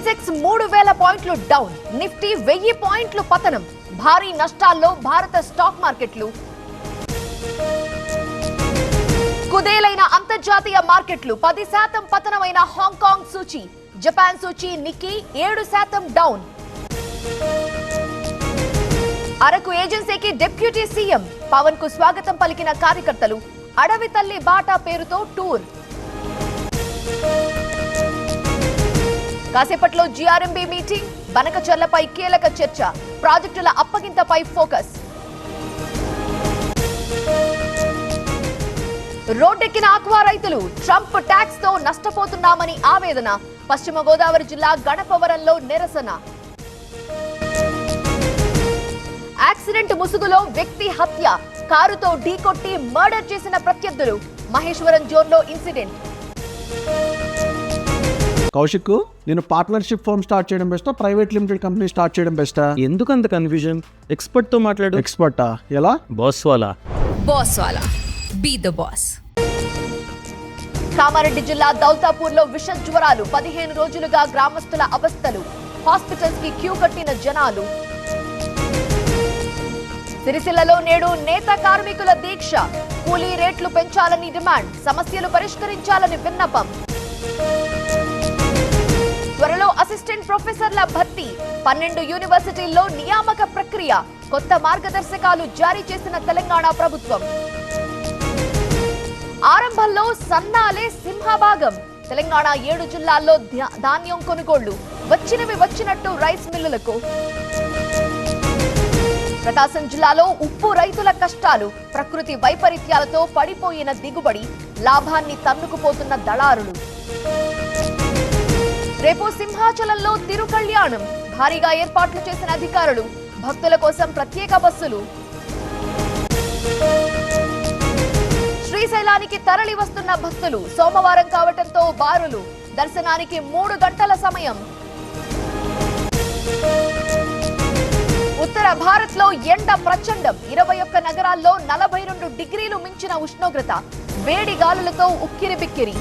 సెన్సెక్స్ 3000 పాయింట్లు down, Nifty 1000 పాయింట్లు పతనం. భారీ నష్టాల్లో భారత స్టాక్ మార్కెట్లు. కుదేలైన అంతర్జాతీయ మార్కెట్లు. 10% పతనమైన హాంకాంగ్ సూచీ, జపాన్ సూచీ నిక్కీ 7% డౌన్. అరకు ఏజెన్సీకి డిప్యూటీ సీఎం పవన్ కు స్వాగతం పలికిన కార్యకర్తలు. అడవి తల్లి బాటా పేరుతో టూర్. కాసేపట్లో జీఆర్ఎంబీ మీటింగ్, బనకచర్లపై కీలక చర్చ, ప్రాజెక్టుల అప్పగింతపై ఫోకస్. రోడ్డెక్కిన ఆక్వా రైతులు. ట్రంప్ ట్యాక్స్ తో నష్టపోతున్నామని ఆవేదన. పశ్చిమ గోదావరి జిల్లా గణపవరంలో నిరసన. యాక్సిడెంట్ ముసుగులో వ్యక్తి హత్య, కారుతో ఢీకొట్టి మర్డర్ చేసిన ప్రత్యర్థులు. మహేశ్వరం జోన్లో ఇన్సిడెంట్. కౌశిక్, నేను పార్ట్నర్షిప్ ఫర్మ్ స్టార్ట్ చేయడం బెస్టా, ప్రైవేట్ లిమిటెడ్ కంపెనీ స్టార్ట్ చేయడం బెస్టా? ఎందుకు అంత కన్ఫ్యూజన్? ఎక్స్పర్ట్ తో మాట్లాడు. ఎక్స్పర్టా? ఎలా? బాస్ వాలా. Be the boss. కామారెడ్డి జిల్లా దౌతాపూర్ లో విష జ్వరాలు. 15 రోజులుగా గ్రామస్తుల అవస్థలు. హాస్పిటల్స్ కి క్యూ కట్టిన జనాలు. సిరిసిల్లలో నేడు నేత కార్మికుల దీక్ష. కూలీ రేట్లు పెంచాలని డిమాండ్, సమస్యలు పరిష్కరించాలని విన్నపం. త్వరలో అసిస్టెంట్ ప్రొఫెసర్ల భర్తీ. 12 యూనివర్సిటీల్లో నియామక ప్రక్రియ. కొత్త మార్గదర్శకాలు జారీ చేసిన తెలంగాణ ప్రభుత్వం. ఆరంభంలో సన్నాలే సింహభాగం. తెలంగాణ 7 జిల్లాల్లో ధాన్యం కొనుగోళ్లు. వచ్చినవి వచ్చినట్టు రైస్ మిల్లులకు. ప్రకాశం జిల్లాలో ఉప్పు రైతుల కష్టాలు. ప్రకృతి వైపరీత్యాలతో పడిపోయిన దిగుబడి, లాభాన్ని తన్నుకుపోతున్న దళారులు. రేపు సింహాచలంలో తిరుకళ్యాణం. భారీగా ఏర్పాట్లు చేసిన అధికారులు. భక్తుల కోసం ప్రత్యేక బస్సులు. శ్రీశైలానికి తరలి వస్తున్న భక్తులు. సోమవారం కావటంతో బారులు. దర్శనానికి 3 గంటల సమయం. ఉత్తర భారత్ లో ఎండ ప్రచండం. 21 నగరాల్లో 42 డిగ్రీలు మించిన ఉష్ణోగ్రత. వేడి గాలులతో ఉక్కిరిబిక్కిరి.